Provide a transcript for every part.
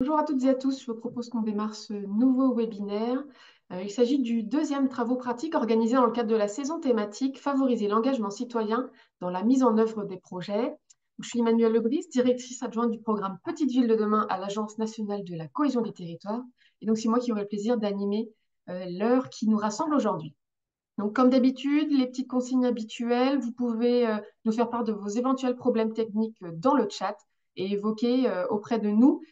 Bonjour à toutes et à tous, je vous propose qu'on démarre ce nouveau webinaire. Il s'agit du deuxième travaux pratiques organisé dans le cadre de la saison thématique Favoriser l'engagement citoyen dans la mise en œuvre des projets. Je suis Emmanuelle Lebris, directrice adjointe du programme Petite Ville de demain à l'Agence nationale de la cohésion des territoires. Et donc, c'est moi qui aurai le plaisir d'animer l'heure qui nous rassemble aujourd'hui. Donc, comme d'habitude, les petites consignes habituelles, vous pouvez nous faire part de vos éventuels problèmes techniques dans le chat et évoquer auprès de nous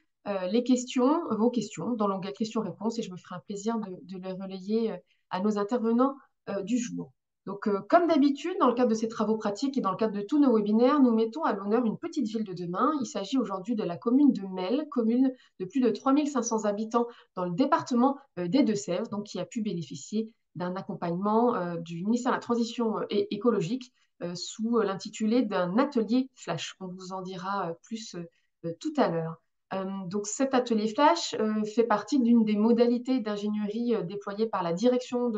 les questions, vos questions dans l'onglet questions-réponses et je me ferai un plaisir de les relayer à nos intervenants du jour. Donc, comme d'habitude, dans le cadre de ces travaux pratiques et dans le cadre de tous nos webinaires, nous mettons à l'honneur une petite ville de demain. Il s'agit aujourd'hui de la commune de Mel, commune de plus de 3500 habitants dans le département des Deux-Sèvres, donc qui a pu bénéficier d'un accompagnement du ministère de la Transition écologique sous l'intitulé d'un atelier flash. On vous en dira plus tout à l'heure. Donc cet atelier flash fait partie d'une des modalités d'ingénierie déployées par la Direction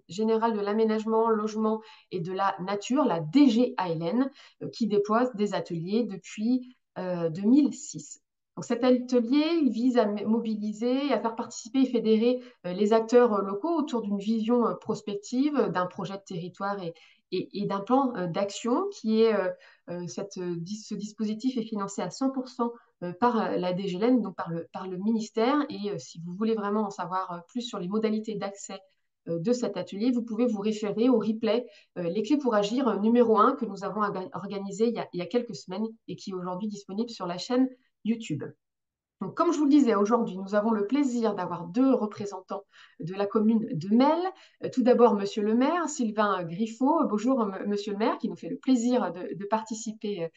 générale de l'aménagement, logement et de la nature, la DGALN, qui déploie des ateliers depuis 2006. Donc cet atelier, il vise à mobiliser, à faire participer et fédérer les acteurs locaux autour d'une vision prospective, d'un projet de territoire et d'un plan d'action qui est, ce dispositif est financé à 100% par la DGLN, donc par le ministère. Et si vous voulez vraiment en savoir plus sur les modalités d'accès de cet atelier, vous pouvez vous référer au replay Les clés pour agir numéro 1 que nous avons organisé il y a quelques semaines et qui est aujourd'hui disponible sur la chaîne YouTube. Donc, comme je vous le disais, aujourd'hui, nous avons le plaisir d'avoir deux représentants de la commune de Mel. Tout d'abord, Monsieur le maire, Sylvain Griffo. Bonjour, Monsieur le maire, qui nous fait le plaisir de participer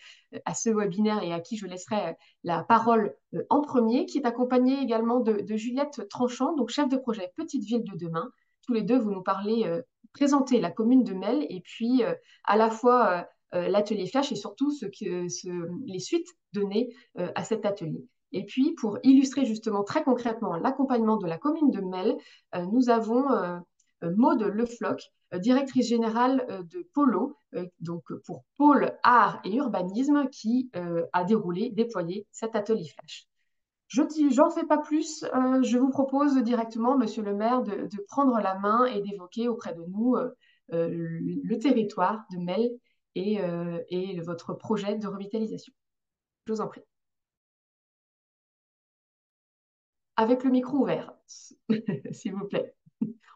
à ce webinaire et à qui je laisserai la parole en premier, qui est accompagné également de Juliette Tranchant, donc chef de projet Petite Ville de demain. Tous les deux, vous nous parlez, présenter la commune de Mel et puis à la fois l'atelier flash et surtout les suites données à cet atelier. Et puis, pour illustrer justement très concrètement l'accompagnement de la commune de Mel, nous avons Maude Lefloc, directrice générale de Polo, donc pour Pôle Art et Urbanisme, qui a déployé cet atelier flash. J'en fais pas plus, je vous propose directement, Monsieur le maire, de prendre la main et d'évoquer auprès de nous le territoire de Mel et votre projet de revitalisation. Je vous en prie. Avec le micro ouvert, s'il vous plaît.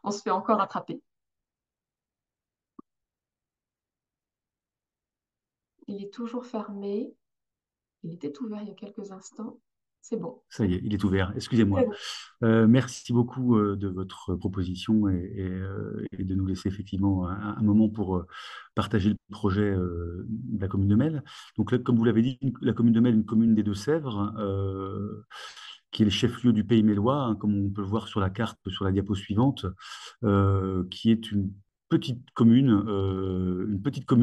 On se fait encore attraper. Il est toujours fermé. Il était ouvert il y a quelques instants. C'est bon. Ça y est, il est ouvert. C'est Excusez-moi. bon. Merci beaucoup de votre proposition et de nous laisser effectivement un moment pour partager le projet de la commune de Mel. Donc, là, comme vous l'avez dit, la commune de Mel est une commune des Deux-Sèvres, qui est le chef-lieu du Pays mélois, hein, comme on peut le voir sur la carte, sur la diapo suivante, qui est une petite commune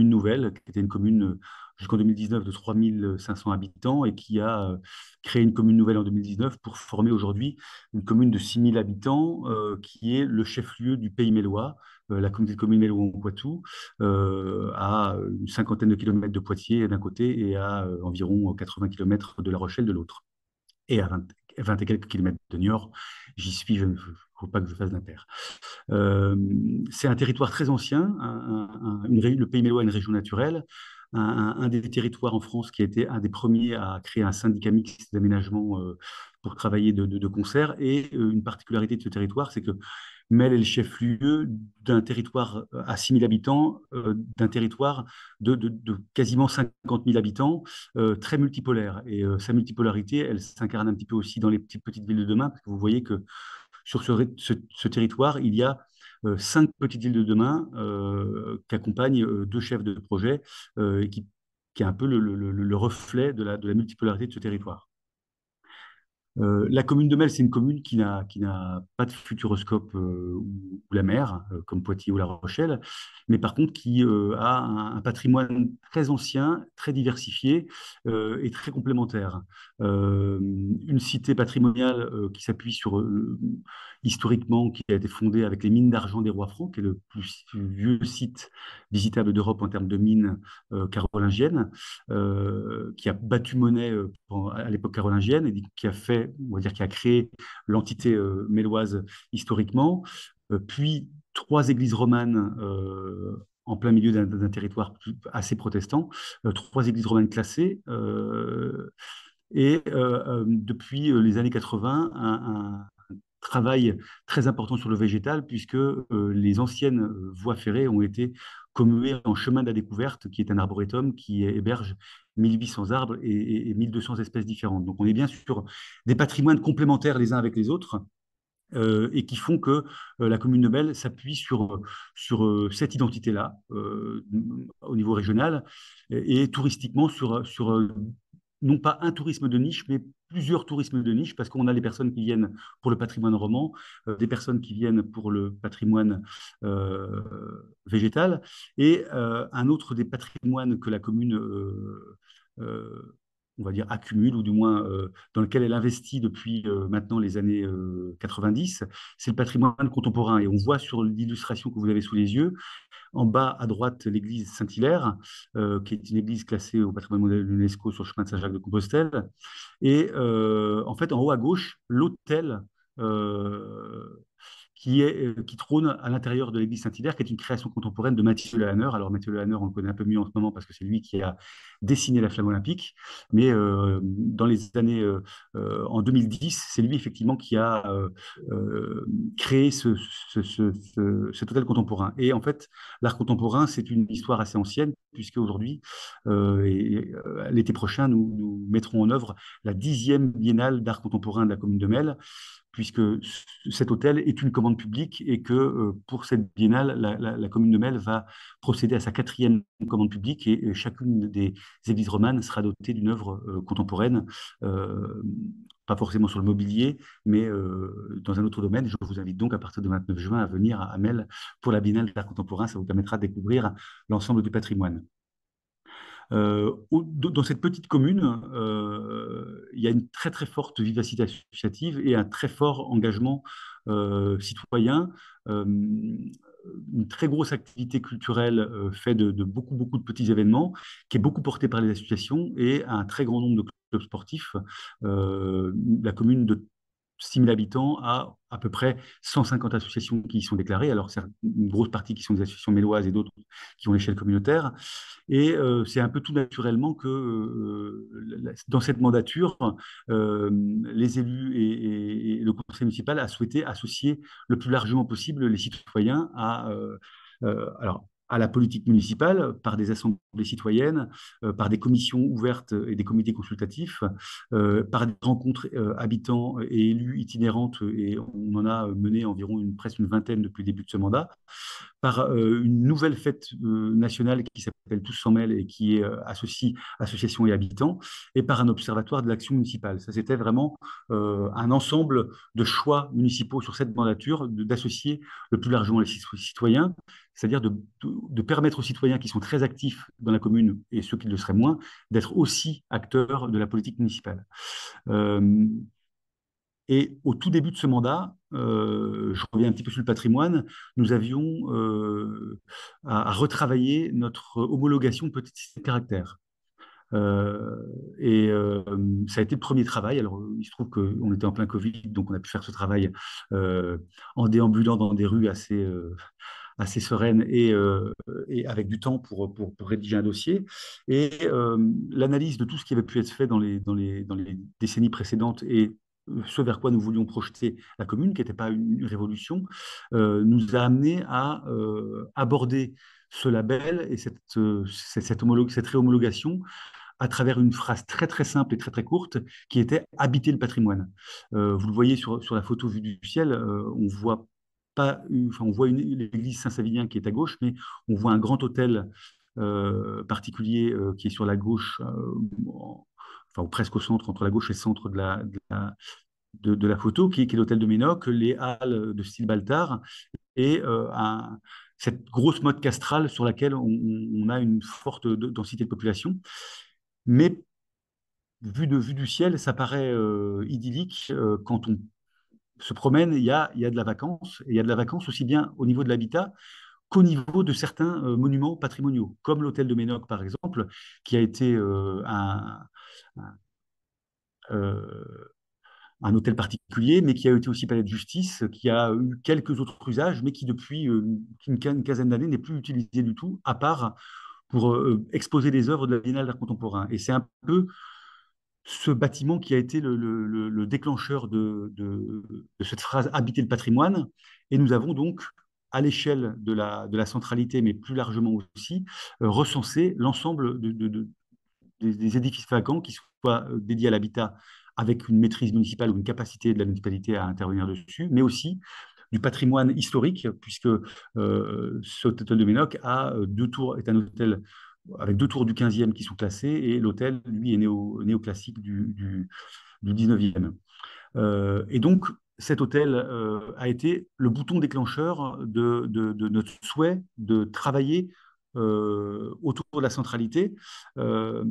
nouvelle, qui était une commune jusqu'en 2019 de 3500 habitants et qui a créé une commune nouvelle en 2019 pour former aujourd'hui une commune de 6000 habitants qui est le chef-lieu du Pays mélois, la communauté de communes Mélo-en-Poitou, à une cinquantaine de kilomètres de Poitiers d'un côté et à environ 80 kilomètres de La Rochelle de l'autre. Et à 20 et quelques kilomètres de Niort, j'y suis, il ne faut pas que je fasse d'impair. Euh, c'est un territoire très ancien. Le Pays mélois est une région naturelle. Un des territoires en France qui a été un des premiers à créer un syndicat mixte d'aménagement pour travailler de concert. Et une particularité de ce territoire, c'est que Mel est le chef-lieu d'un territoire à 6000 habitants, d'un territoire de quasiment 50 000 habitants, très multipolaire. Et sa multipolarité, elle s'incarne un petit peu aussi dans les petites villes de demain, parce que vous voyez que sur ce territoire, il y a 5 petites villes de demain qu'accompagnent deux chefs de projet qui est un peu le reflet de la multipolarité de ce territoire. La commune de Mel, c'est une commune qui n'a pas de futuroscope ou la mer, comme Poitiers ou La Rochelle, mais par contre qui a un patrimoine très ancien, très diversifié et très complémentaire. Une cité patrimoniale qui s'appuie sur, historiquement, qui a été fondée avec les mines d'argent des Rois Francs, qui est le plus vieux site visitable d'Europe en termes de mines carolingiennes, qui a battu monnaie à l'époque carolingienne et qui a fait fait, on va dire, qui a créé l'entité méloise historiquement, puis trois églises romanes en plein milieu d'un territoire assez protestant, trois églises romanes classées, depuis les années 80, un travail très important sur le végétal, puisque les anciennes voies ferrées ont été commuées en chemin de la découverte, qui est un arboretum qui héberge 1800 arbres et 1200 espèces différentes. Donc on est bien sur des patrimoines complémentaires les uns avec les autres, et qui font que la commune de Belle s'appuie sur cette identité-là au niveau régional et touristiquement sur non pas un tourisme de niche, mais plusieurs tourismes de niche, parce qu'on a les personnes qui viennent pour le patrimoine roman, des personnes qui viennent pour le patrimoine euh, végétal, et un autre des patrimoines que la commune euh, on va dire, accumule, ou du moins dans lequel elle investit depuis maintenant les années 90, c'est le patrimoine contemporain. Et on voit sur l'illustration que vous avez sous les yeux, en bas à droite, l'église Saint-Hilaire, qui est une église classée au patrimoine mondial de l'UNESCO sur le chemin de Saint-Jacques-de-Compostelle. Et en fait, en haut à gauche, l'autel qui trône à l'intérieur de l'église Saint-Hilaire, qui est une création contemporaine de Mathieu Lehanner. Alors Mathieu Lehanner, on le connaît un peu mieux en ce moment parce que c'est lui qui a dessiné la flamme olympique, mais dans les années en 2010, c'est lui effectivement qui a euh, créé cet hôtel contemporain. Et en fait, l'art contemporain, c'est une histoire assez ancienne, puisque aujourd'hui, l'été prochain, nous mettrons en œuvre la 10e biennale d'art contemporain de la commune de Melle, puisque cet hôtel est une commande publique et que pour cette biennale, la commune de Melle va procéder à sa 4e commande publique, et chacune des églises romanes sera dotée d'une œuvre contemporaine, euh, pas forcément sur le mobilier, mais dans un autre domaine. Je vous invite donc à partir du 29 juin à venir à Melle pour la biennale d'art contemporain. Ça vous permettra de découvrir l'ensemble du patrimoine. Dans cette petite commune, il y a une très très forte vivacité associative et un très fort engagement citoyen, une très grosse activité culturelle faite de beaucoup beaucoup de petits événements, qui est beaucoup portée par les associations, et un très grand nombre de clubs sportifs. La commune de 6 000 habitants a à peu près 150 associations qui y sont déclarées. Alors, c'est une grosse partie qui sont des associations méloises et d'autres qui ont l'échelle communautaire. Et c'est un peu tout naturellement que dans cette mandature, les élus et le conseil municipal a souhaité associer le plus largement possible les citoyens alors, à la politique municipale, par des assemblées citoyennes, par des commissions ouvertes et des comités consultatifs, par des rencontres habitants et élus itinérantes, et on en a mené environ presque une vingtaine depuis le début de ce mandat, par une nouvelle fête nationale qui s'appelle Tous sans mêle et qui associe associations et habitants, et par un observatoire de l'action municipale. Ça, c'était vraiment un ensemble de choix municipaux sur cette mandature, d'associer le plus largement les citoyens, c'est-à-dire de permettre aux citoyens qui sont très actifs dans la commune, et ceux qui le seraient moins, d'être aussi acteurs de la politique municipale. Euh, et au tout début de ce mandat, je reviens un petit peu sur le patrimoine, nous avions à retravailler notre homologation de petits systèmes de caractère. Euh, et ça a été le premier travail. Alors, il se trouve qu'on était en plein Covid, donc on a pu faire ce travail en déambulant dans des rues assez sereines, et avec du temps pour rédiger un dossier. Et l'analyse de tout ce qui avait pu être fait dans les décennies précédentes, et ce vers quoi nous voulions projeter la commune, qui n'était pas une révolution, nous a amené à aborder ce label et cette réhomologation à travers une phrase très très simple et très très courte, qui était habiter le patrimoine. Vous le voyez sur la photo vue du ciel, on voit pas, enfin, on voit l'église Saint-Savinien qui est à gauche, mais on voit un grand hôtel particulier qui est sur la gauche, enfin, ou presque au centre, entre la gauche et le centre de la photo, qui est l'hôtel de Ménoc, les halles de style Baltard, et cette grosse motte castrale sur laquelle on a une forte densité de population. Mais vue du ciel, ça paraît idyllique. Quand on se promène, il y a de la vacance, et il y a de la vacance aussi bien au niveau de l'habitat qu'au niveau de certains monuments patrimoniaux, comme l'hôtel de Ménoc, par exemple, qui a été un, euh, un hôtel particulier, mais qui a été aussi palais de justice, qui a eu quelques autres usages, mais qui depuis une quinzaine d'années n'est plus utilisé du tout, à part pour exposer des œuvres de la Biennale d'art contemporain. Et c'est un peu ce bâtiment qui a été le déclencheur de cette phrase habiter le patrimoine. Et nous avons donc, à l'échelle de la centralité, mais plus largement aussi, recensé l'ensemble des édifices vacants qui soient dédiés à l'habitat avec une maîtrise municipale ou une capacité de la municipalité à intervenir dessus, mais aussi du patrimoine historique, puisque cet hôtel de Ménoc a deux tours, est un hôtel avec deux tours du 15e qui sont classées, et l'hôtel, lui, est néoclassique du 19e. Et donc, cet hôtel a été le bouton déclencheur de notre souhait de travailler autour de la centralité. Euh,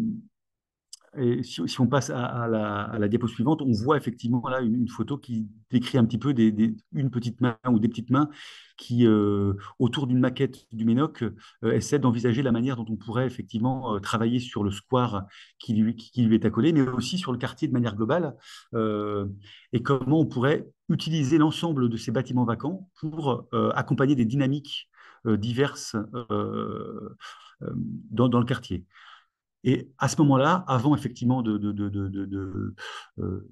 et si on passe à la diapo suivante, on voit effectivement là une photo qui décrit un petit peu une petite main ou des petites mains qui, autour d'une maquette du Ménoc, essaient d'envisager la manière dont on pourrait effectivement travailler sur le square qui lui est accolé, mais aussi sur le quartier de manière globale, euh, et comment on pourrait utiliser l'ensemble de ces bâtiments vacants pour accompagner des dynamiques diverses dans le quartier. Et à ce moment-là, avant effectivement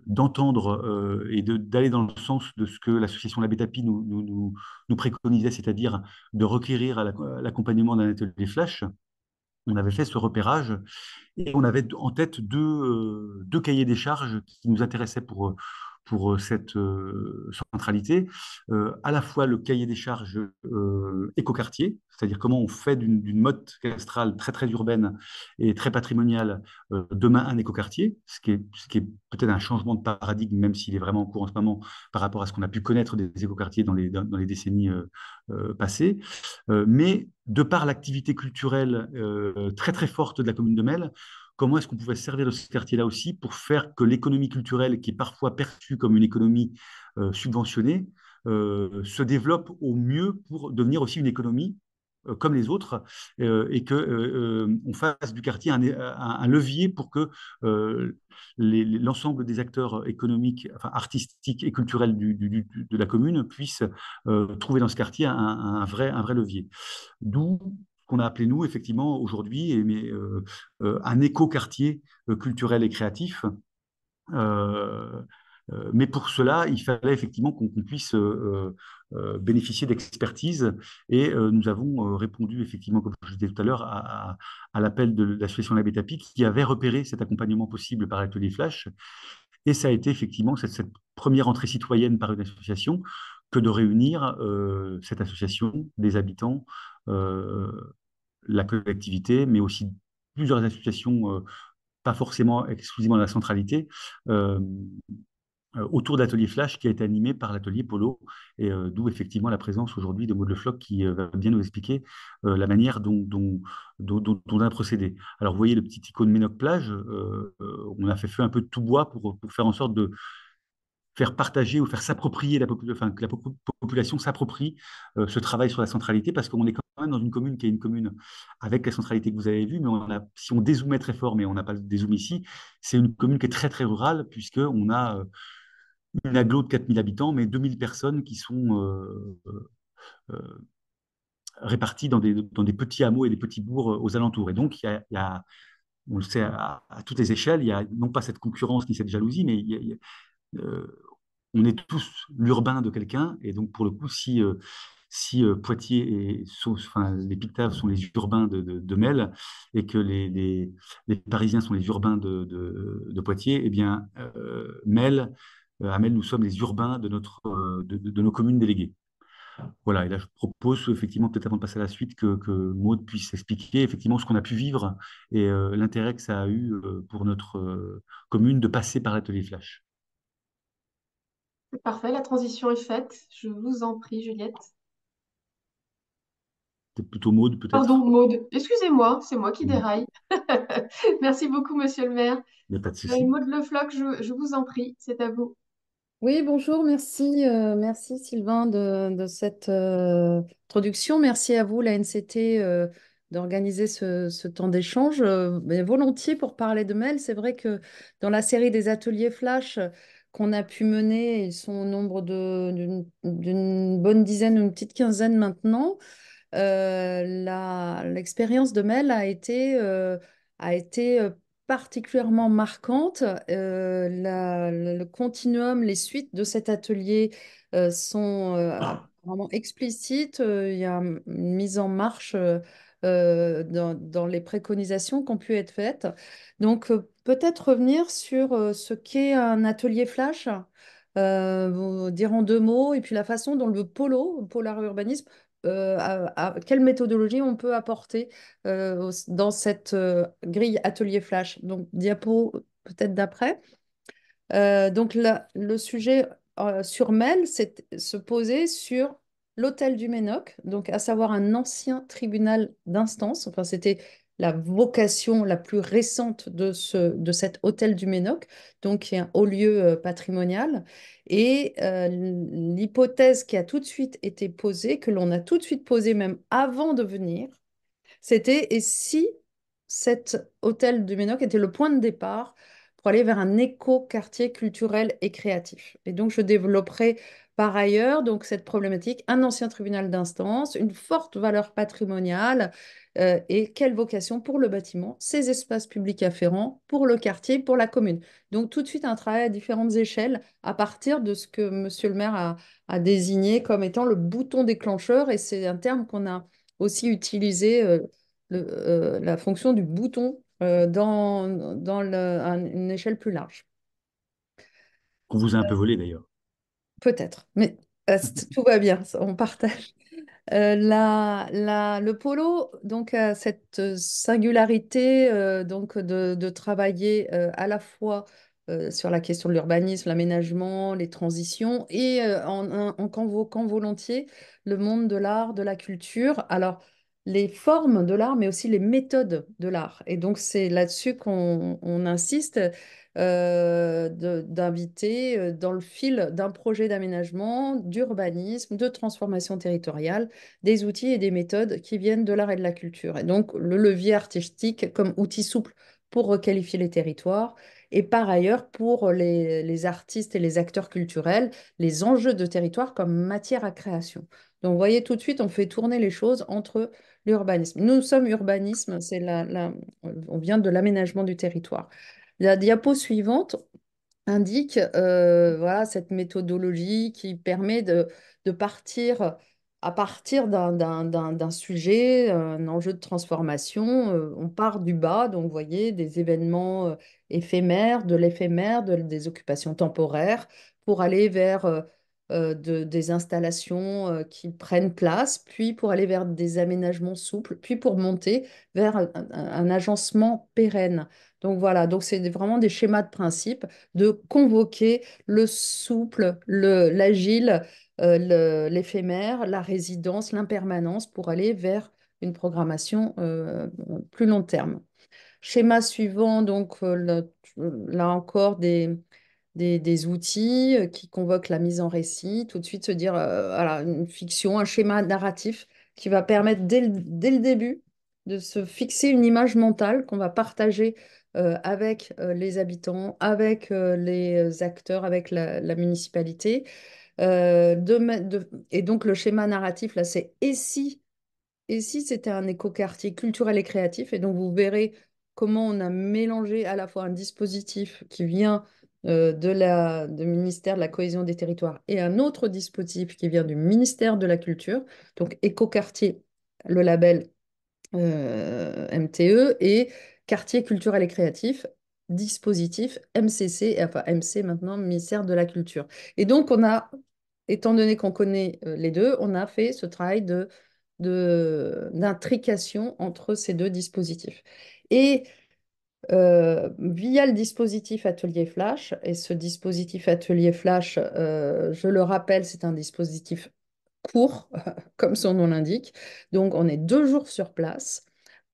d'entendre et d'aller dans le sens de ce que l'association L'Abbé Tapi nous préconisait, c'est-à-dire de requérir l'accompagnement d'un atelier flash, on avait fait ce repérage et on avait en tête deux cahiers des charges qui nous intéressaient pour cette centralité. À la fois le cahier des charges écoquartier, c'est-à-dire comment on fait d'une motte castrale très très urbaine et très patrimoniale demain un écoquartier, ce qui est peut-être un changement de paradigme, même s'il est vraiment en cours en ce moment par rapport à ce qu'on a pu connaître des écoquartiers dans les décennies passées. Mais de par l'activité culturelle très très forte de la commune de Mel, comment est-ce qu'on pouvait se servir de ce quartier-là aussi pour faire que l'économie culturelle, qui est parfois perçue comme une économie subventionnée, se développe au mieux pour devenir aussi une économie comme les autres, et que on fasse du quartier un levier pour que l'ensemble des acteurs économiques, enfin, artistiques et culturels de la commune puissent trouver dans ce quartier un vrai levier. D'où ce qu'on a appelé, nous, effectivement, aujourd'hui, un éco-quartier culturel et créatif. Euh, mais pour cela, il fallait effectivement qu'on puisse bénéficier d'expertise. Et nous avons répondu, effectivement, comme je disais tout à l'heure, à l'appel de l'association L'Abbé Tapi, qui avait repéré cet accompagnement possible par l'atelier Flash. Et ça a été effectivement cette première entrée citoyenne par une association que de réunir cette association, des habitants, euh, la collectivité, mais aussi plusieurs associations, pas forcément exclusivement de la centralité, euh, autour de l'atelier Flash qui a été animé par l'atelier Polo, et d'où effectivement la présence aujourd'hui de Maud Le Floch qui va bien nous expliquer la manière dont on a procédé. Alors vous voyez le petit icône Ménoc Plage, on a fait feu un peu de tout bois pour faire en sorte de faire partager ou faire s'approprier enfin, que la population s'approprie ce travail sur la centralité, parce qu'on est quand même dans une commune qui est une commune avec la centralité que vous avez vue, mais si on dézoomait très fort, mais on n'a pas de dézoom ici, c'est une commune qui est très très rurale, puisqu'on a une agglo de 4000 habitants, mais 2000 personnes qui sont euh, réparties dans des petits hameaux et des petits bourgs aux alentours. Et donc, on le sait à toutes les échelles, il y a non pas cette concurrence ni cette jalousie, mais euh, on est tous l'urbain de quelqu'un. Et donc, pour le coup, si Poitiers enfin, les Pictaves sont les urbains de Mel, et que les Parisiens sont les urbains de Poitiers, eh bien, à Mel, nous sommes les urbains de nos communes déléguées. Voilà, et là, je propose effectivement, peut-être avant de passer à la suite, que Maud puisse expliquer effectivement ce qu'on a pu vivre et l'intérêt que ça a eu pour notre commune de passer par l'atelier Flash. Parfait, la transition est faite. Je vous en prie, Juliette. Peut-être plutôt Maud, Pardon, peut-être. Maude. Excusez-moi, c'est moi qui Il déraille. Merci beaucoup, monsieur le maire. n'y a pas de souci. Maude Le Floch, je vous en prie, c'est à vous. Oui, bonjour, merci, merci Sylvain de cette introduction. Merci à vous, la NCT, d'organiser ce temps d'échange. Mais volontiers pour parler de Mel, c'est vrai que dans la série des ateliers Flash qu'on a pu mener, ils sont au nombre d'une bonne dizaine, une petite quinzaine maintenant. L'expérience de Mel a été particulièrement marquante. Le continuum, les suites de cet atelier sont vraiment explicites. Il y a une mise en marche dans les préconisations qui ont pu être faites. Donc, peut-être revenir sur ce qu'est un atelier flash. Vous dire en deux mots, et puis la façon dont le polar urbanisme, quelle méthodologie on peut apporter dans cette grille atelier flash. Donc, diapo peut-être d'après. Donc, le sujet sur Mel, c'est se poser sur l'hôtel du Ménoc, donc à savoir un ancien tribunal d'instance. Enfin, c'était la vocation la plus récente de cet hôtel du Ménoc, donc qui est un haut lieu patrimonial. Et l'hypothèse qui a tout de suite été posée, que l'on a tout de suite posée même avant de venir, c'était et si cet hôtel du Ménoc était le point de départ pour aller vers un éco-quartier culturel et créatif. Et donc, je développerai par ailleurs donc, cette problématique, un ancien tribunal d'instance, une forte valeur patrimoniale et quelle vocation pour le bâtiment, ces espaces publics afférents, pour le quartier, pour la commune. Donc, tout de suite, un travail à différentes échelles à partir de ce que Monsieur le maire a désigné comme étant le bouton déclencheur. Et c'est un terme qu'on a aussi utilisé la fonction du bouton dans une échelle plus large. Qu'on vous a un peu volé d'ailleurs. Peut-être, mais tout va bien, on partage. Le polo donc, a cette singularité donc de travailler à la fois sur la question de l'urbanisme, l'aménagement, les transitions et en convoquant volontiers le monde de l'art, de la culture. Alors, les formes de l'art, mais aussi les méthodes de l'art. Et donc, c'est là-dessus qu'on insiste. D'inviter dans le fil d'un projet d'aménagement, d'urbanisme, de transformation territoriale, des outils et des méthodes qui viennent de l'art et de la culture. Et donc, le levier artistique comme outil souple pour requalifier les territoires et par ailleurs pour les artistes et les acteurs culturels, les enjeux de territoire comme matière à création. Donc, vous voyez, tout de suite, on fait tourner les choses entre l'urbanisme. Nous sommes urbanisme, on vient de l'aménagement du territoire. La diapo suivante indique voilà, cette méthodologie qui permet de partir à partir d'un sujet, un enjeu de transformation. On part du bas, donc vous voyez, des événements éphémères, de l'éphémère, des occupations temporaires, pour aller vers des installations qui prennent place, puis pour aller vers des aménagements souples, puis pour monter vers un agencement pérenne. Donc voilà, donc c'est vraiment des schémas de principe de convoquer le souple, l'agile, l'éphémère, la résidence, l'impermanence pour aller vers une programmation plus long terme. Schéma suivant, donc là encore des outils qui convoquent la mise en récit, tout de suite se dire, voilà, une fiction, un schéma narratif qui va permettre dès le début de se fixer une image mentale qu'on va partager avec les habitants, avec les acteurs, avec la municipalité. Et donc le schéma narratif, là, c'est et si c'était un écoquartier culturel et créatif, et donc vous verrez comment on a mélangé à la fois un dispositif qui vient du ministère de la Cohésion des Territoires et un autre dispositif qui vient du ministère de la Culture, donc écoquartier, le label MTE, et quartier culturel et créatif, dispositif MCC, enfin MC maintenant, ministère de la Culture. Et donc étant donné qu'on connaît les deux, on a fait ce travail d'intrication entre ces deux dispositifs. Et via le dispositif Atelier Flash, et ce dispositif Atelier Flash, je le rappelle, c'est un dispositif court, comme son nom l'indique. Donc, on est 2 jours sur place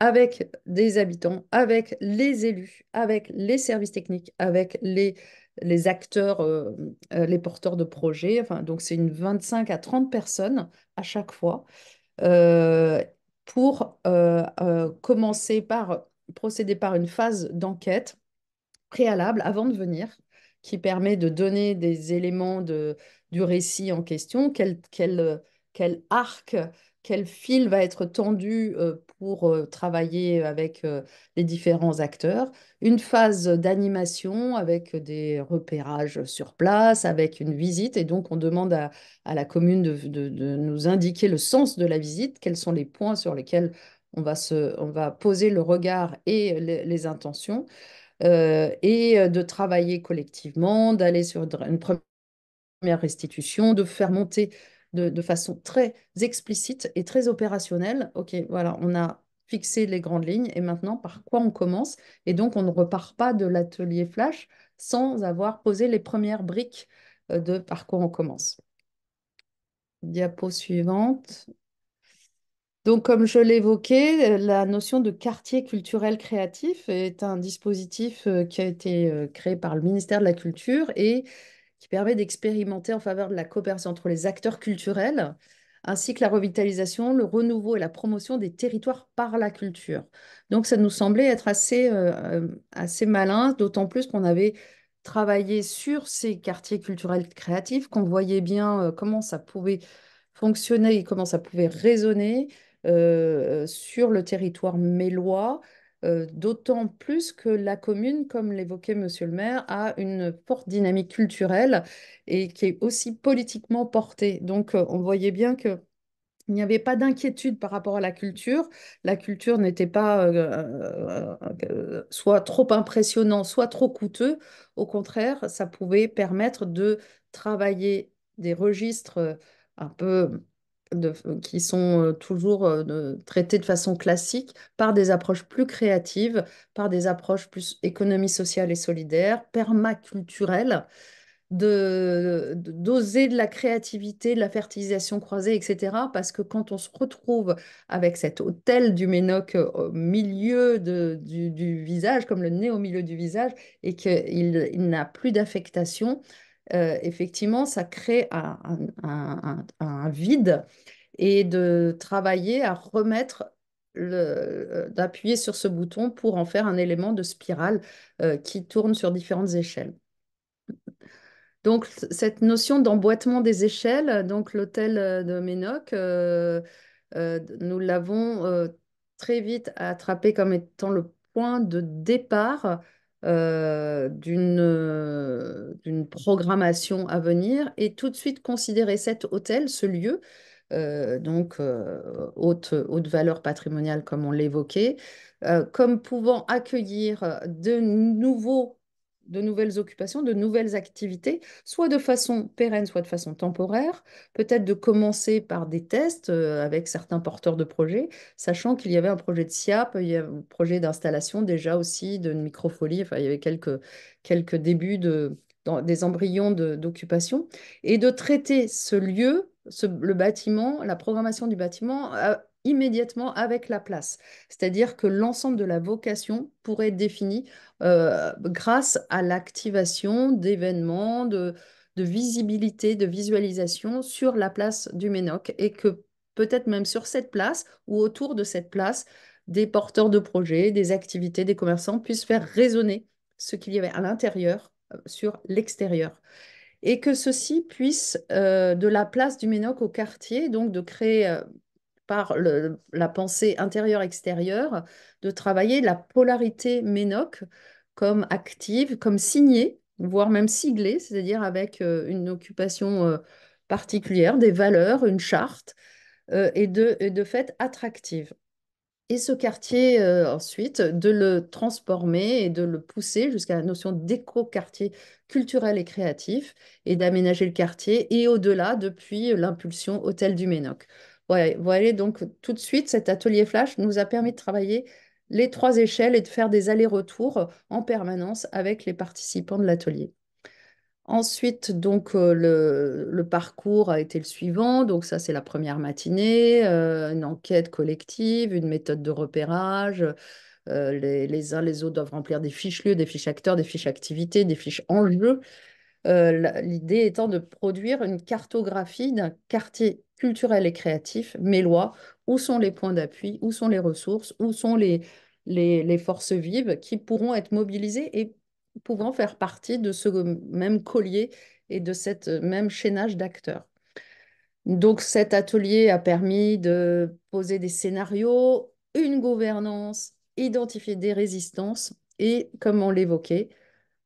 avec des habitants, avec les élus, avec les services techniques, avec les acteurs, les porteurs de projets. Enfin, donc, c'est une 25 à 30 personnes à chaque fois euh, pour commencer par procéder par une phase d'enquête préalable avant de venir, qui permet de donner des éléments du récit en question, quel arc, quel fil va être tendu pour travailler avec les différents acteurs. Une phase d'animation avec des repérages sur place, avec une visite. Et donc, on demande à la commune de nous indiquer le sens de la visite, quels sont les points sur lesquels on va poser le regard et les intentions, et de travailler collectivement, d'aller sur une première restitution, de faire monter de façon très explicite et très opérationnelle. OK, voilà, on a fixé les grandes lignes et maintenant, par quoi on commence? Et donc, on ne repart pas de l'atelier flash sans avoir posé les premières briques de par quoi on commence. Diapo suivante. Donc, comme je l'évoquais, la notion de quartier culturel créatif est un dispositif qui a été créé par le ministère de la Culture et qui permet d'expérimenter en faveur de la coopération entre les acteurs culturels, ainsi que la revitalisation, le renouveau et la promotion des territoires par la culture. Donc, ça nous semblait être assez malin, d'autant plus qu'on avait travaillé sur ces quartiers culturels créatifs, qu'on voyait bien comment ça pouvait fonctionner et comment ça pouvait résonner sur le territoire mélois, d'autant plus que la commune, comme l'évoquait Monsieur le maire, a une forte dynamique culturelle et qui est aussi politiquement portée. Donc, on voyait bien que il n'y avait pas d'inquiétude par rapport à la culture. La culture n'était pas soit trop impressionnant, soit trop coûteux. Au contraire, ça pouvait permettre de travailler des registres un peu qui sont toujours traités de façon classique par des approches plus créatives, par des approches plus économie sociale et solidaire, permaculturelles, d'oser de la créativité, de la fertilisation croisée, etc. Parce que quand on se retrouve avec cet hôtel du Ménoc au milieu du visage, comme le nez au milieu du visage, et qu'il n'a plus d'affectation, effectivement, ça crée un vide et de travailler à remettre d'appuyer sur ce bouton pour en faire un élément de spirale qui tourne sur différentes échelles. Donc, cette notion d'emboîtement des échelles, donc l'hôtel de Ménoc, nous l'avons très vite attrapé comme étant le point de départ d'une programmation à venir et tout de suite considérer cet hôtel, ce lieu, haute valeur patrimoniale comme on l'évoquait, comme pouvant accueillir de nouvelles occupations, de nouvelles activités, soit de façon pérenne, soit de façon temporaire, peut-être de commencer par des tests avec certains porteurs de projets, sachant qu'il y avait un projet de SIAP, il y avait un projet d'installation déjà aussi, de microfolie, enfin il y avait quelques débuts des embryons d'occupation, et de traiter ce lieu, le bâtiment, la programmation du bâtiment, immédiatement avec la place. C'est-à-dire que l'ensemble de la vocation pourrait être défini grâce à l'activation d'événements, de visibilité, de visualisation sur la place du Ménoc et que peut-être même sur cette place ou autour de cette place, des porteurs de projets, des activités, des commerçants puissent faire résonner ce qu'il y avait à l'intérieur sur l'extérieur. Et que ceci puisse, de la place du Ménoc au quartier, donc de créer par la pensée intérieure-extérieure, de travailler la polarité Ménoc comme active, comme signée, voire même siglée, c'est-à-dire avec une occupation particulière, des valeurs, une charte, et de fait attractive. Et ce quartier, ensuite, de le transformer et de le pousser jusqu'à la notion d'éco-quartier culturel et créatif et d'aménager le quartier et au-delà depuis l'impulsion Hôtel du Ménoc. Ouais, voilà, donc tout de suite, cet atelier flash nous a permis de travailler les trois échelles et de faire des allers-retours en permanence avec les participants de l'atelier. Ensuite, donc, le parcours a été le suivant. Donc, ça, c'est la première matinée, une enquête collective, une méthode de repérage. Les uns les autres doivent remplir des fiches lieux, des fiches acteurs, des fiches activités, des fiches enjeux. L'idée étant de produire une cartographie d'un quartier culturel et créatif mélois. Où sont les points d'appui? Où sont les ressources? Où sont les forces vives qui pourront être mobilisées et pouvant faire partie de ce même collier et de cette même chaînage d'acteurs. Donc cet atelier a permis de poser des scénarios, une gouvernance, identifier des résistances et, comme on l'évoquait,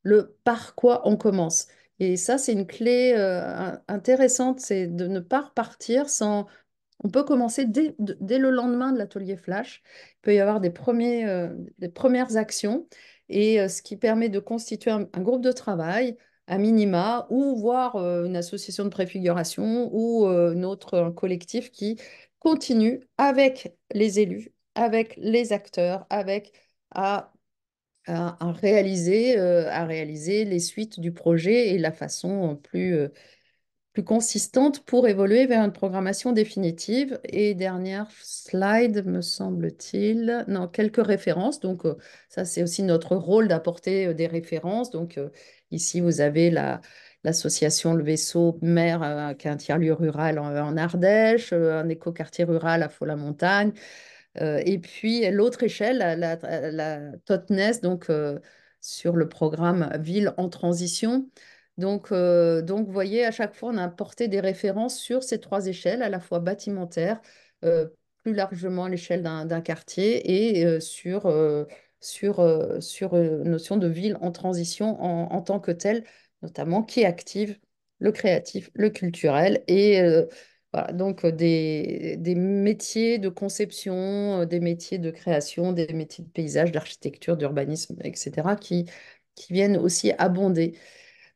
le par quoi on commence. Et ça, c'est une clé intéressante, c'est de ne pas repartir sans... On peut commencer dès le lendemain de l'atelier flash. Il peut y avoir des premières actions et ce qui permet de constituer un groupe de travail à minima ou voir une association de préfiguration ou un collectif qui continue avec les élus, avec les acteurs, avec à réaliser les suites du projet et la façon plus consistante pour évoluer vers une programmation définitive. Et dernière slide, me semble-t-il, non, quelques références. Donc, ça, c'est aussi notre rôle d'apporter des références. Donc, ici, vous avez l'association Le Vaisseau Mer, qui est un tiers-lieu rural en Ardèche, un écoquartier rural à Faux-la-Montagne. Et puis l'autre échelle, la Totnes, donc sur le programme Ville en transition. Donc, vous voyez, à chaque fois, on a apporté des références sur ces trois échelles, à la fois bâtimentaire, euh, plus largement à l'échelle d'un quartier et sur notion de ville en transition en tant que telle, notamment qui active le créatif, le culturel et voilà, donc des métiers de conception, des métiers de création, des métiers de paysage, d'architecture, d'urbanisme, etc., qui viennent aussi abonder.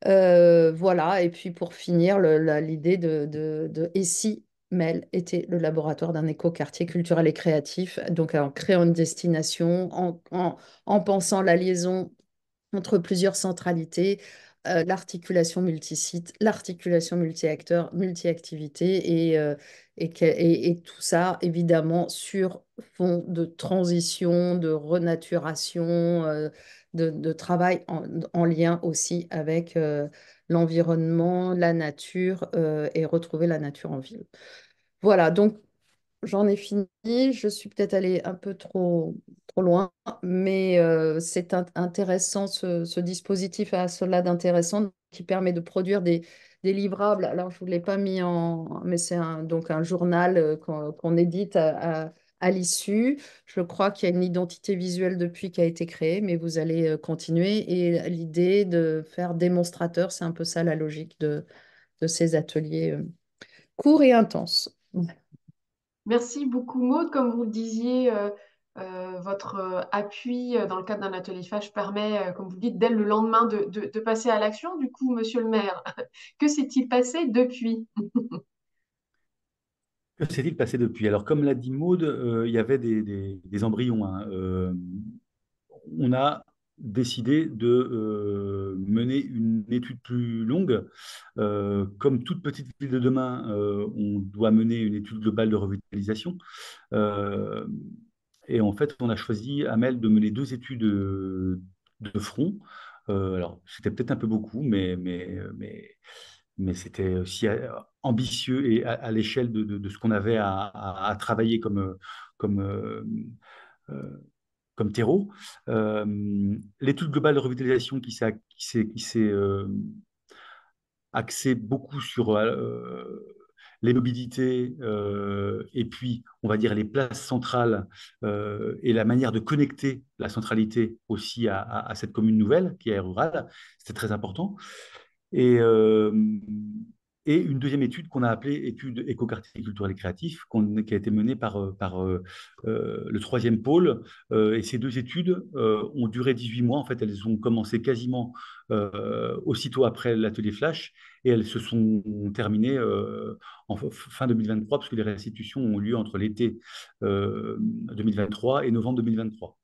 Voilà, et puis pour finir, l'idée de et si Mel était le laboratoire d'un écoquartier culturel et créatif, donc en créant une destination, en pensant la liaison entre plusieurs centralités, l'articulation multisite, l'articulation multi-acteurs, multi-activités et tout ça évidemment sur fond de transition, de renaturation, de travail en lien aussi avec l'environnement, la nature et retrouver la nature en ville. Voilà, donc j'en ai fini. Je suis peut-être allée un peu trop loin, mais c'est intéressant ce dispositif à cela d'intéressant qui permet de produire des livrables. Alors, je ne vous l'ai pas mis en... Mais c'est donc un journal qu'on édite à l'issue. Je crois qu'il y a une identité visuelle depuis qui a été créée, mais vous allez continuer. Et l'idée de faire démonstrateur, c'est un peu ça la logique de ces ateliers courts et intenses. Merci beaucoup, Maud. Comme vous le disiez, votre appui dans le cadre d'un atelier FASH permet, comme vous le dites, dès le lendemain de passer à l'action. Du coup, monsieur le maire, que s'est-il passé depuis? Que s'est-il passé depuis? Alors, comme l'a dit Maud, il y avait des embryons, hein. On a décidé de mener une étude plus longue. Comme toute petite ville de demain, on doit mener une étude globale de revitalisation. Euh, et en fait, on a choisi, Amel, de mener deux études de front. Alors, c'était peut-être un peu beaucoup, mais c'était aussi ambitieux et à l'échelle de ce qu'on avait à travailler comme, euh, euh, comme terreau. L'étude globale de revitalisation qui s'est axée beaucoup sur les mobilités et puis, on va dire, les places centrales et la manière de connecter la centralité aussi à cette commune nouvelle qui est rurale. C'était très important. Et, euh, et une deuxième étude qu'on a appelée étude écoquartier culturel et créatif, qui a été menée par le troisième pôle. Et ces deux études ont duré 18 mois. En fait, elles ont commencé quasiment aussitôt après l'atelier Flash et elles se sont terminées en fin 2023, parce que les restitutions ont lieu entre l'été 2023 et novembre 2023.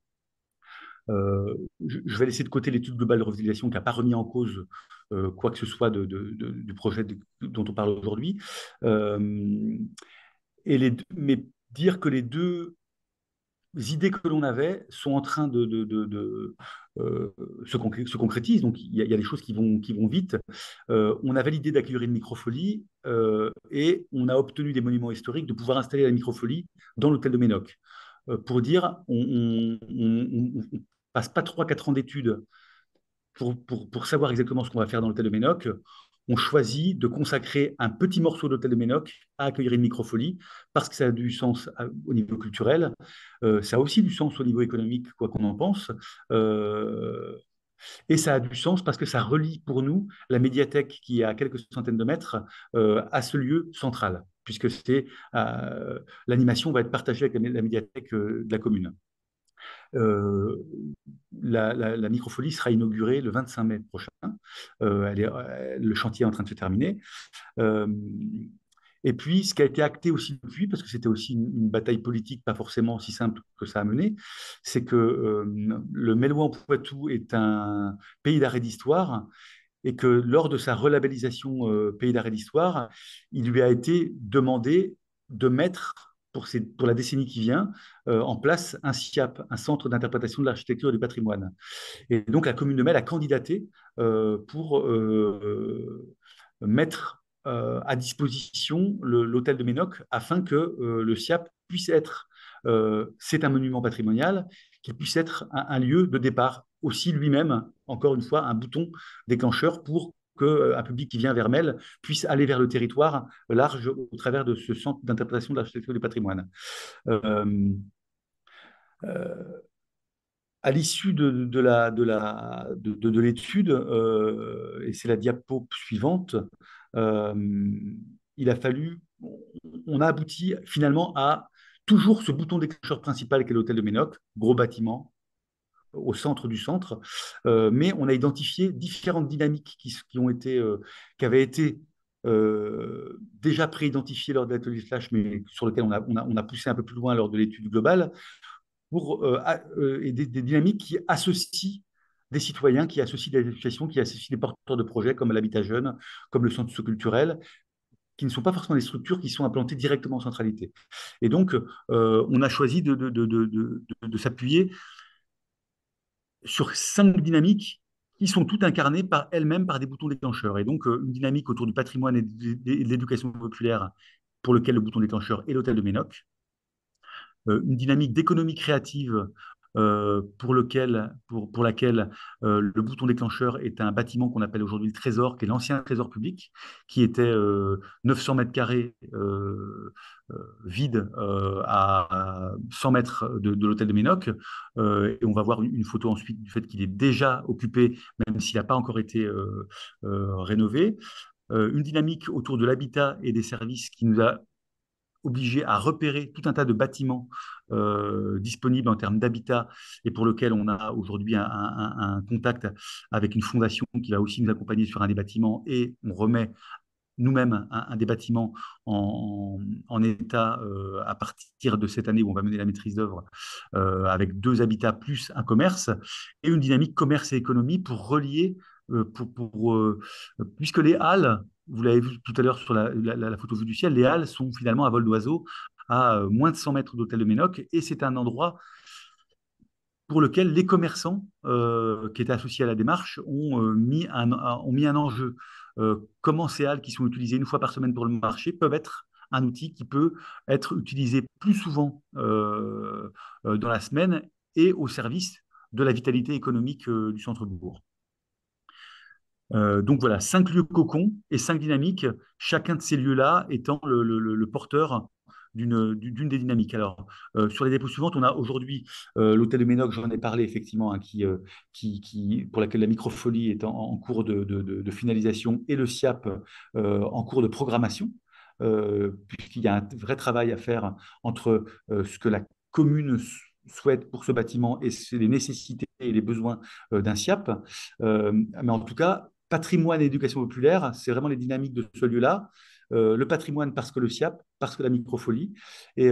Je vais laisser de côté l'étude globale de revitalisation qui n'a pas remis en cause quoi que ce soit du projet dont on parle aujourd'hui. Euh, mais dire que les deux idées que l'on avait sont en train de se concrétisent. Donc, il y a des choses qui vont vite. On avait l'idée d'accueillir une microfolie et on a obtenu des monuments historiques de pouvoir installer la microfolie dans l'hôtel de Ménoc. Pour dire, on passe pas 3 4 ans d'études pour savoir exactement ce qu'on va faire dans l'hôtel de Ménoc, on choisit de consacrer un petit morceau de l'hôtel de Ménoc à accueillir une microfolie, parce que ça a du sens au niveau culturel, ça a aussi du sens au niveau économique, quoi qu'on en pense, et ça a du sens parce que ça relie pour nous la médiathèque qui est à quelques centaines de mètres à ce lieu central, puisque l'animation va être partagée avec la médiathèque de la commune. Euh, la microfolie sera inaugurée le 25 mai prochain. Le chantier est en train de se terminer. Euh, et puis, ce qui a été acté aussi depuis, parce que c'était aussi une bataille politique pas forcément aussi simple que ça a mené, c'est que le Mélouin-Poitou est un pays d'arrêt d'histoire et que lors de sa relabellisation pays d'arrêt d'histoire, il lui a été demandé de mettre pour la décennie qui vient en place un SIAP, un centre d'interprétation de l'architecture et du patrimoine. Et donc la commune de Mel a candidaté pour mettre à disposition l'hôtel de Ménoc afin que le SIAP puisse être, c'est un monument patrimonial, qu'il puisse être un lieu de départ, aussi lui-même, encore une fois, un bouton déclencheur pour qu'un public qui vient vers Mel puisse aller vers le territoire large au travers de ce centre d'interprétation de l'architecture et du patrimoine. Euh, euh, à l'issue de l'étude, et c'est la diapo suivante, euh, il a fallu, on a abouti finalement à toujours ce bouton déclencheur principal qui est l'hôtel de Ménoc, gros bâtiment au centre du centre, mais on a identifié différentes dynamiques qui avaient été déjà pré-identifiées lors de l'atelier Flash, mais sur lesquelles on a poussé un peu plus loin lors de l'étude globale et des dynamiques qui associent des citoyens, qui associent des associations, qui associent des porteurs de projets comme l'habitat jeune, comme le centre culturel, qui ne sont pas forcément des structures qui sont implantées directement en centralité. Et donc, on a choisi de s'appuyer sur 5 dynamiques qui sont toutes incarnées par elles-mêmes par des boutons déclencheurs. Et donc, une dynamique autour du patrimoine et de l'éducation populaire pour lequel le bouton déclencheur est l'hôtel de Ménoc, une dynamique d'économie créative pour laquelle le bouton déclencheur est un bâtiment qu'on appelle aujourd'hui le Trésor, qui est l'ancien Trésor public, qui était 900 mètres carrés vide à 100 mètres de l'hôtel de Ménoc. Et on va voir une photo ensuite du fait qu'il est déjà occupé, même s'il n'a pas encore été rénové. Une dynamique autour de l'habitat et des services qui nous a obligé à repérer tout un tas de bâtiments disponibles en termes d'habitat et pour lequel on a aujourd'hui un contact avec une fondation qui va aussi nous accompagner sur un des bâtiments et on remet nous-mêmes un des bâtiments en état à partir de cette année où on va mener la maîtrise d'œuvre avec 2 habitats plus un commerce et une dynamique commerce et économie pour relier, puisque les halles, vous l'avez vu tout à l'heure sur la photo vue du ciel, les halles sont finalement à vol d'oiseau à moins de 100 mètres d'hôtel de Ménoc et c'est un endroit pour lequel les commerçants qui étaient associés à la démarche ont mis un enjeu. Comment ces halles qui sont utilisées une fois par semaine pour le marché peuvent être un outil qui peut être utilisé plus souvent dans la semaine et au service de la vitalité économique du centre-bourg. Donc voilà, 5 lieux cocons et 5 dynamiques, chacun de ces lieux-là étant le porteur d'une des dynamiques. Alors, sur les dépôts suivantes, on a aujourd'hui l'hôtel de Ménoc, j'en ai parlé effectivement, hein, pour laquelle la microfolie est en cours de finalisation et le SIAP en cours de programmation, puisqu'il y a un vrai travail à faire entre ce que la commune souhaite pour ce bâtiment et les nécessités et les besoins d'un SIAP. Mais en tout cas, patrimoine et éducation populaire, c'est vraiment les dynamiques de ce lieu-là. Le patrimoine parce que le SIAP, parce que la microfolie, et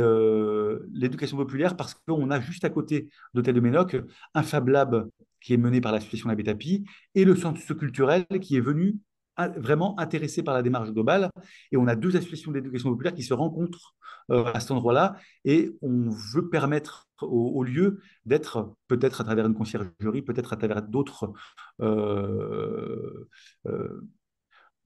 l'éducation populaire parce qu'on a juste à côté d'Hôtel de Ménoc un Fab Lab qui est mené par l'association L'abbé Tapie et le centre culturel qui est venu vraiment intéressé par la démarche globale. Et on a 2 associations d'éducation populaire qui se rencontrent à cet endroit-là et on veut permettre au lieu d'être, peut-être à travers une conciergerie, peut-être à travers euh, euh,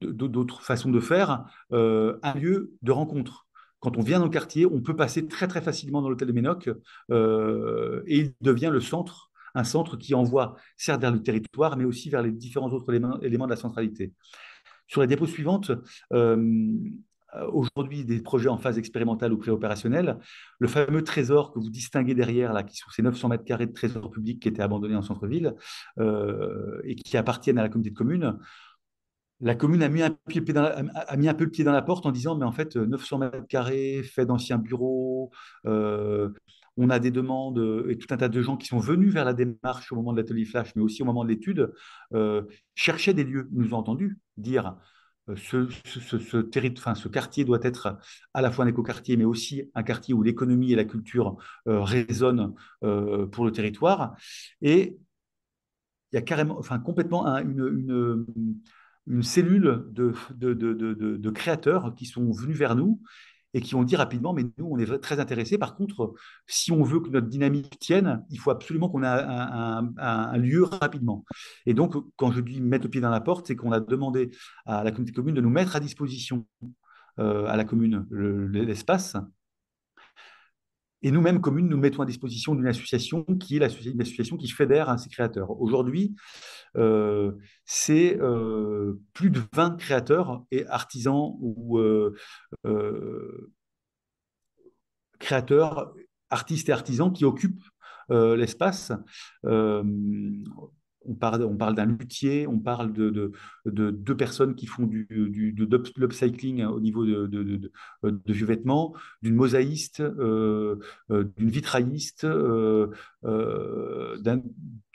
d'autres façons de faire, un lieu de rencontre. Quand on vient dans le quartier, on peut passer très très facilement dans l'hôtel de Ménoc et il devient le centre un centre qui envoie certes vers le territoire, mais aussi vers les différents autres éléments de la centralité. Sur la diapo suivante, aujourd'hui, des projets en phase expérimentale ou préopérationnelle, le fameux trésor que vous distinguez derrière, là, qui sont ces 900 mètres carrés de trésor public qui étaient abandonnés en centre-ville et qui appartiennent à la communauté de communes, la commune a mis a mis un peu le pied dans la porte en disant, mais en fait, 900 mètres carrés, fait d'anciens bureaux, euh, on a des demandes et tout un tas de gens qui sont venus vers la démarche au moment de l'atelier Flash, mais aussi au moment de l'étude, cherchaient des lieux. Ils nous ont entendu dire, ce quartier doit être à la fois un écoquartier, mais aussi un quartier où l'économie et la culture résonnent pour le territoire. Et il y a carrément, enfin, complètement une cellule de créateurs qui sont venus vers nous et qui ont dit rapidement, mais nous, on est très intéressés. Par contre, si on veut que notre dynamique tienne, il faut absolument qu'on ait un lieu rapidement. Et donc, quand je dis mettre le pied dans la porte, c'est qu'on a demandé à la communauté commune de nous mettre à disposition à la commune l'espace. Et nous-mêmes, communes, nous mettons à disposition d'une association qui est une association qui fédère ces créateurs. Aujourd'hui, euh, c'est plus de 20 créateurs et artisans ou euh, créateurs, artistes et artisans qui occupent l'espace. Euh, on parle d'un luthier, on parle de deux personnes qui font de l'upcycling au niveau de vieux vêtements, d'une mosaïste, d'une vitrailliste,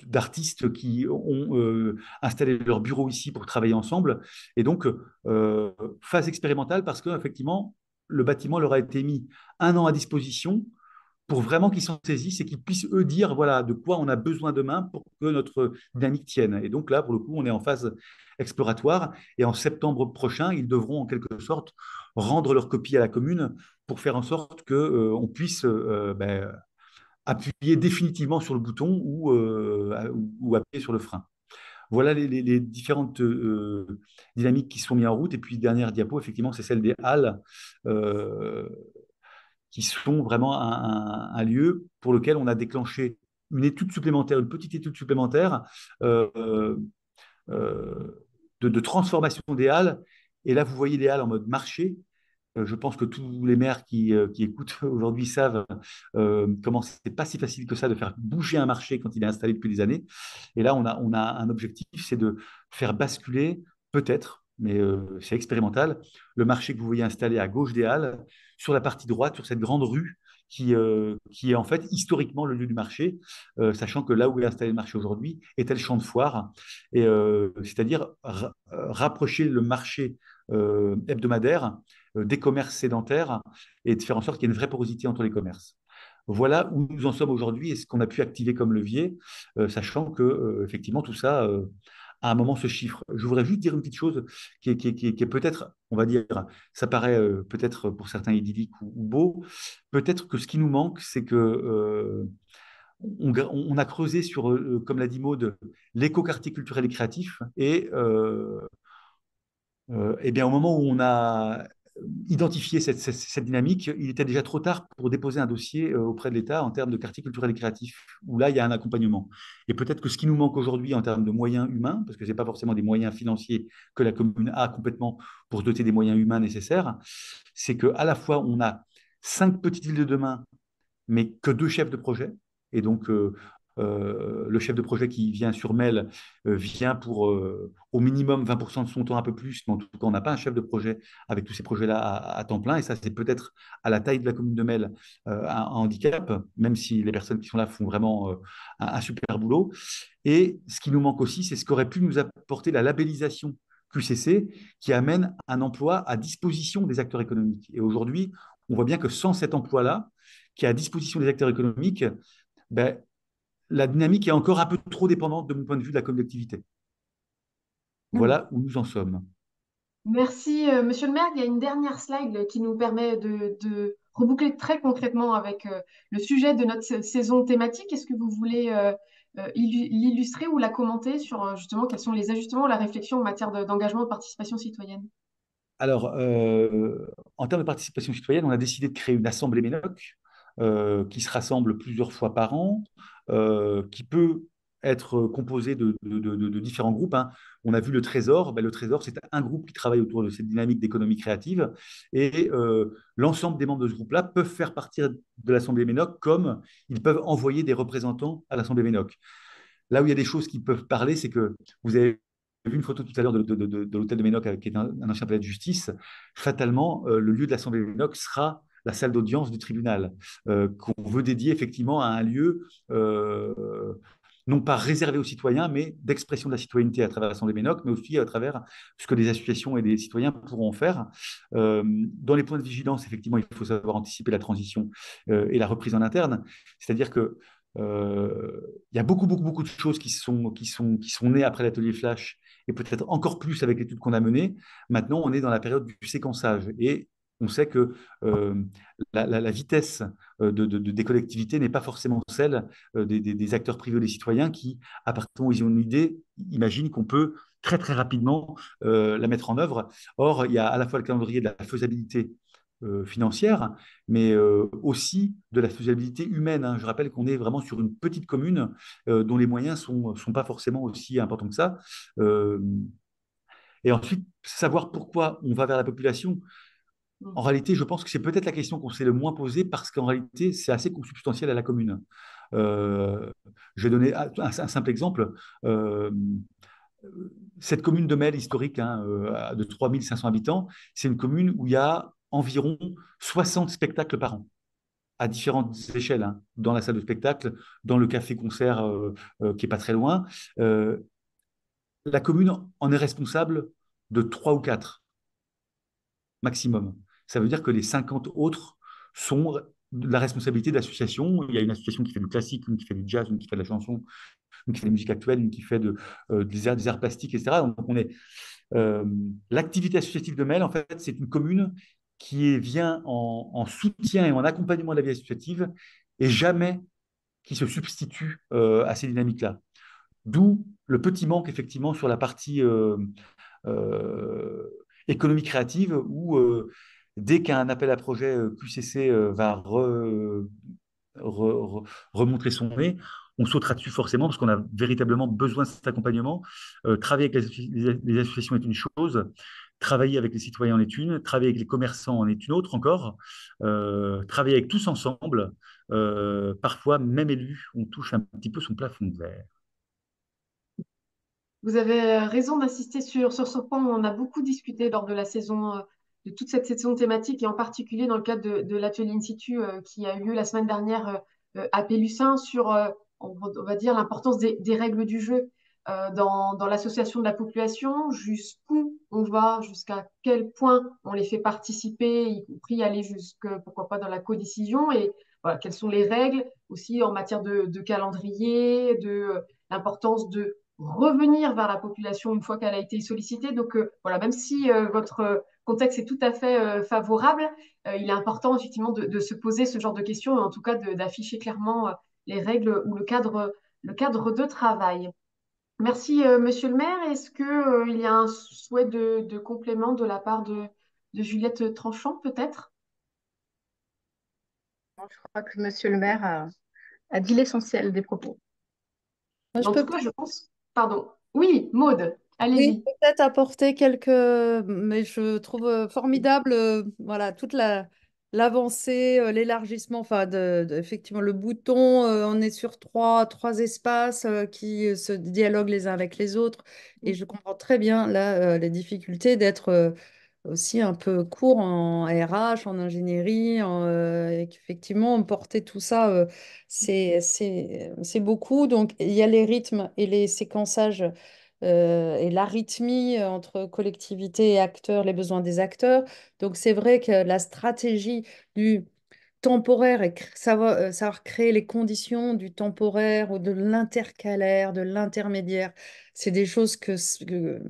d'artistes qui ont installé leur bureau ici pour travailler ensemble. Et donc, phase expérimentale parce qu'effectivement, le bâtiment leur a été mis un an à disposition pour vraiment qu'ils s'en saisissent et qu'ils puissent, eux, dire voilà, de quoi on a besoin demain pour que notre dynamique tienne. Et donc là, pour le coup, on est en phase exploratoire. Et en septembre prochain, ils devront en quelque sorte rendre leur copie à la commune pour faire en sorte qu'on puisse appuyer définitivement sur le bouton ou appuyer sur le frein. Voilà les différentes dynamiques qui sont mises en route. Et puis, dernière diapo, effectivement, c'est celle des halles. Euh, qui sont vraiment un lieu pour lequel on a déclenché une étude supplémentaire, une petite étude supplémentaire euh, de transformation des halles. Et là, vous voyez les halles en mode marché. Je pense que tous les maires qui écoutent aujourd'hui savent comment c'est pas si facile que ça de faire bouger un marché quand il est installé depuis des années. Et là, on a un objectif, c'est de faire basculer, peut-être, mais c'est expérimental, le marché que vous voyez installé à gauche des Halles, sur la partie droite, sur cette grande rue qui est en fait historiquement le lieu du marché, sachant que là où est installé le marché aujourd'hui était le champ de foire, et c'est-à-dire rapprocher le marché hebdomadaire des commerces sédentaires et de faire en sorte qu'il y ait une vraie porosité entre les commerces. Voilà où nous en sommes aujourd'hui et ce qu'on a pu activer comme levier, sachant que effectivement tout ça, à un moment, se chiffre. Je voudrais juste dire une petite chose qui est peut-être, on va dire, ça paraît peut-être pour certains idyllique ou beau, peut-être que ce qui nous manque, c'est que on a creusé sur, comme l'a dit Maud, l'écoquartier culturel et créatif et bien, au moment où on a identifié cette dynamique, il était déjà trop tard pour déposer un dossier auprès de l'État en termes de quartier culturel et créatif, où là, il y a un accompagnement. Et peut-être que ce qui nous manque aujourd'hui en termes de moyens humains, parce que ce n'est pas forcément des moyens financiers que la commune a complètement pour se doter des moyens humains nécessaires, c'est qu'à la fois, on a 5 petites villes de demain, mais que 2 chefs de projet. Et donc, le chef de projet qui vient sur mail vient pour au minimum 20% de son temps, un peu plus, mais en tout cas, on n'a pas un chef de projet avec tous ces projets-là à temps plein. Et ça, c'est peut-être à la taille de la commune de Mel un handicap, même si les personnes qui sont là font vraiment un super boulot. Et ce qui nous manque aussi, c'est ce qu'aurait pu nous apporter la labellisation QCC qui amène un emploi à disposition des acteurs économiques. Et aujourd'hui, on voit bien que sans cet emploi-là, qui est à disposition des acteurs économiques, ben, la dynamique est encore un peu trop dépendante de mon point de vue de la collectivité. Voilà où nous en sommes. Merci, Monsieur le maire. Il y a une dernière slide qui nous permet de reboucler très concrètement avec le sujet de notre saison thématique. Est-ce que vous voulez l'illustrer ou la commenter sur justement quels sont les ajustements ou la réflexion en matière d'engagement et de participation citoyenne? Alors, en termes de participation citoyenne, on a décidé de créer une assemblée Ménoc qui se rassemble plusieurs fois par an qui peut être composé de différents groupes, hein. On a vu le Trésor. Ben, le Trésor, c'est un groupe qui travaille autour de cette dynamique d'économie créative. Et l'ensemble des membres de ce groupe-là peuvent faire partir de l'Assemblée Ménoc comme ils peuvent envoyer des représentants à l'Assemblée Ménoc. Là où il y a des choses qui peuvent parler, c'est que vous avez vu une photo tout à l'heure de l'hôtel de Ménoc, qui est un ancien palais de justice. Fatalement, le lieu de l'Assemblée Ménoc sera la salle d'audience du tribunal, qu'on veut dédier effectivement à un lieu non pas réservé aux citoyens, mais d'expression de la citoyenneté à travers l'Assemblée Ménoc, mais aussi à travers ce que des associations et des citoyens pourront faire. Dans les points de vigilance, effectivement, il faut savoir anticiper la transition et la reprise en interne. C'est-à-dire que il y a beaucoup de choses qui sont nées après l'atelier Flash et peut-être encore plus avec l'étude qu'on a menée. Maintenant, on est dans la période du séquençage et on sait que la vitesse des collectivités n'est pas forcément celle des acteurs privés ou des citoyens qui, à partir du moment où ils ont une idée, imaginent qu'on peut très rapidement la mettre en œuvre. Or, il y a à la fois le calendrier de la faisabilité financière, mais aussi de la faisabilité humaine, hein. Je rappelle qu'on est vraiment sur une petite commune dont les moyens sont pas forcément aussi importants que ça. Euh, et ensuite, savoir pourquoi on va vers la population. En réalité, je pense que c'est peut-être la question qu'on s'est le moins posée parce qu'en réalité, c'est assez consubstantiel à la commune. Euh, je vais donner un simple exemple. Euh, cette commune de Mel historique, hein, de 3500 habitants, c'est une commune où il y a environ 60 spectacles par an à différentes échelles, hein, dans la salle de spectacle, dans le café-concert qui est pas très loin. Euh, la commune en est responsable de 3 ou 4 maximum. Ça veut dire que les 50 autres sont de la responsabilité de l'association. Il y a une association qui fait du classique, une qui fait du jazz, une qui fait de la chanson, une qui fait de la musique actuelle, une qui fait des arts plastiques, etc. Donc on est euh, l'activité associative de Mel, en fait, c'est une commune vient en soutien et en accompagnement de la vie associative et jamais qui se substitue à ces dynamiques-là. D'où le petit manque, effectivement, sur la partie euh, économie créative, où dès qu'un appel à projet QCC va remontrer son nez, on sautera dessus forcément parce qu'on a véritablement besoin de cet accompagnement. Travailler avec les associations est une chose, travailler avec les citoyens en est une, travailler avec les commerçants en est une autre encore, travailler avec tous ensemble, parfois même élu, on touche un petit peu son plafond de verre. Vous avez raison d'insister sur ce point. On a beaucoup discuté lors de la saison, de toute cette saison thématique et en particulier dans le cadre de l'atelier In situ qui a eu lieu la semaine dernière à Pélussin sur, on va dire, l'importance des règles du jeu dans l'association de la population, jusqu'où on va, jusqu'à quel point on les fait participer, y compris aller jusque, pourquoi pas, dans la codécision et voilà, quelles sont les règles aussi en matière de calendrier, de l'importance de revenir vers la population une fois qu'elle a été sollicitée. Donc voilà, même si votre contexte est tout à fait favorable, il est important effectivement de se poser ce genre de questions et en tout cas d'afficher clairement les règles ou le cadre de travail. Merci, Monsieur le maire. Est-ce que, il y a un souhait de complément de la part de Juliette Tranchant, peut-être? Je crois que Monsieur le maire a dit l'essentiel des propos. Moi, je En peux tout cas, je pense. Pardon. Oui, Maude, Oui, allez-y. peut-être apporter quelques, mais je trouve formidable, voilà, toute l'avancée, l'élargissement, enfin, effectivement, le bouton, on est sur trois espaces qui se dialoguent les uns avec les autres, et je comprends très bien là les difficultés d'être aussi un peu court en RH, en ingénierie, et qu'effectivement, porter tout ça, c'est beaucoup. Donc, il y a les rythmes et les séquençages et l'arythmie entre collectivité et acteurs, les besoins des acteurs. Donc, c'est vrai que la stratégie du temporaire et savoir créer les conditions du temporaire ou de l'intercalaire, de l'intermédiaire, c'est des choses que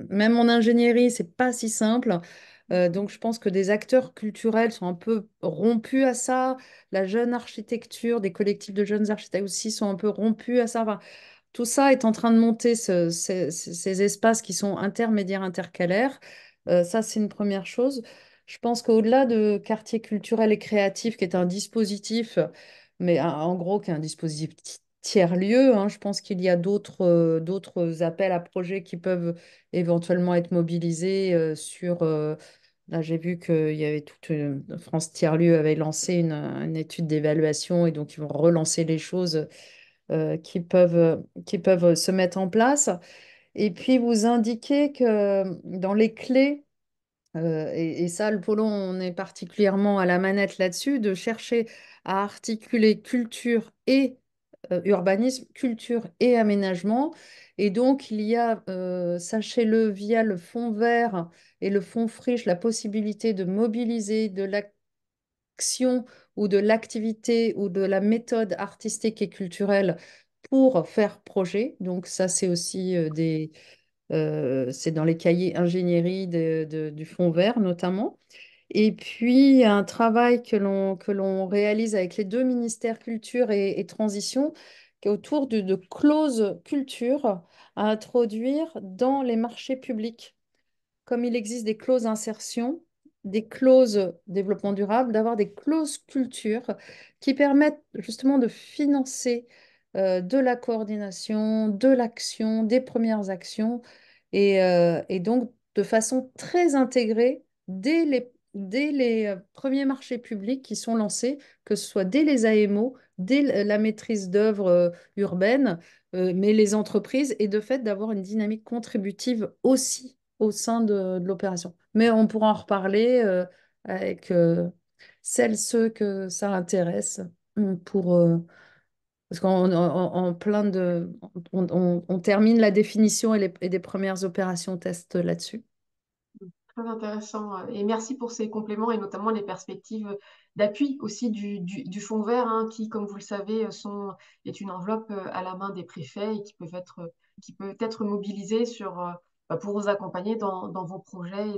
même en ingénierie, c'est pas si simple. Donc, je pense que des acteurs culturels sont un peu rompus à ça. La jeune architecture, des collectifs de jeunes architectes aussi sont un peu rompus à ça. Enfin, tout ça est en train de monter, ces espaces qui sont intermédiaires, intercalaires. Ça, c'est une première chose. Je pense qu'au-delà de quartier culturel et créatif, qui est un dispositif, mais en gros, qui est un dispositif tiers-lieux, hein. Je pense qu'il y a d'autres appels à projets qui peuvent éventuellement être mobilisés là, j'ai vu qu'il y avait France Tiers-Lieu avait lancé une étude d'évaluation et donc ils vont relancer les choses qui peuvent se mettre en place. Et puis vous indiquez que dans les clés, et ça, le polo, on est particulièrement à la manette là-dessus, de chercher à articuler culture et urbanisme, culture et aménagement. Et donc, il y a, sachez-le, via le fonds vert et le fonds friche, la possibilité de mobiliser de l'action ou de l'activité ou de la méthode artistique et culturelle pour faire projet. Donc, ça, c'est aussi c'est dans les cahiers ingénierie du fonds vert notamment. Et puis, un travail que l'on réalise avec les deux ministères culture et transition, qui est autour de clauses culture à introduire dans les marchés publics comme il existe des clauses insertion, des clauses développement durable, d'avoir des clauses culture qui permettent justement de financer de la coordination, de l'action, des premières actions, et donc de façon très intégrée dès les premiers marchés publics qui sont lancés, que ce soit dès les AMO, dès la maîtrise d'œuvre urbaine, mais les entreprises, et de fait d'avoir une dynamique contributive aussi au sein de l'opération. Mais on pourra en reparler avec ceux que ça intéresse parce qu'en plein on termine la définition et des premières opérations test là-dessus. Très intéressant. Et merci pour ces compléments et notamment les perspectives d'appui aussi du fonds vert, hein, qui, comme vous le savez, est une enveloppe à la main des préfets et qui peut être mobilisée pour vous accompagner dans vos projets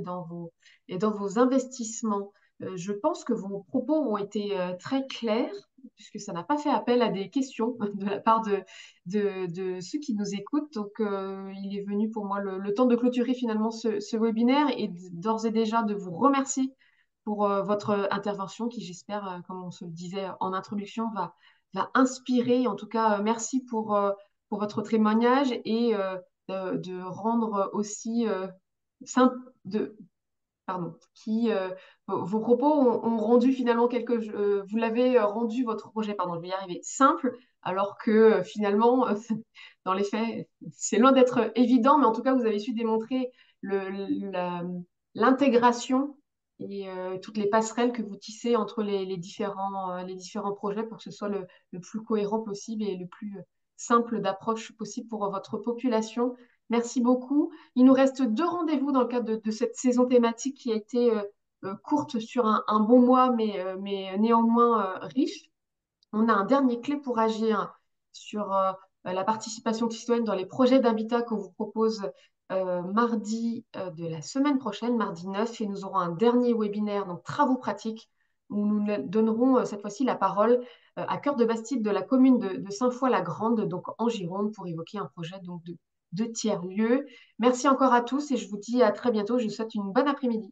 et dans vos investissements. Je pense que vos propos ont été très clairs, puisque ça n'a pas fait appel à des questions de la part de ceux qui nous écoutent. Donc, il est venu pour moi le temps de clôturer finalement ce webinaire et d'ores et déjà de vous remercier pour votre intervention qui, j'espère, comme on se le disait en introduction, va inspirer. En tout cas, merci pour votre témoignage et de rendre aussi simple, pardon, vos propos ont rendu finalement vous l'avez rendu votre projet, pardon, je vais y arriver, simple, alors que finalement, dans les faits, c'est loin d'être évident, mais en tout cas, vous avez su démontrer l'intégration et toutes les passerelles que vous tissez entre les différents projets pour que ce soit le plus cohérent possible et le plus simple d'approche possible pour votre population. Merci beaucoup. Il nous reste 2 rendez-vous dans le cadre de cette saison thématique qui a été courte sur un bon mois, mais néanmoins riche. On a un dernier clé pour agir sur la participation citoyenne dans les projets d'habitat qu'on vous propose mardi de la semaine prochaine, mardi 9, et nous aurons un dernier webinaire, donc travaux pratiques, où nous donnerons cette fois-ci la parole à Cœur de Bastide de la commune de Saint-Foy-la-Grande, donc en Gironde, pour évoquer un projet donc de tiers-lieu. Merci encore à tous et je vous dis à très bientôt. Je vous souhaite une bonne après-midi.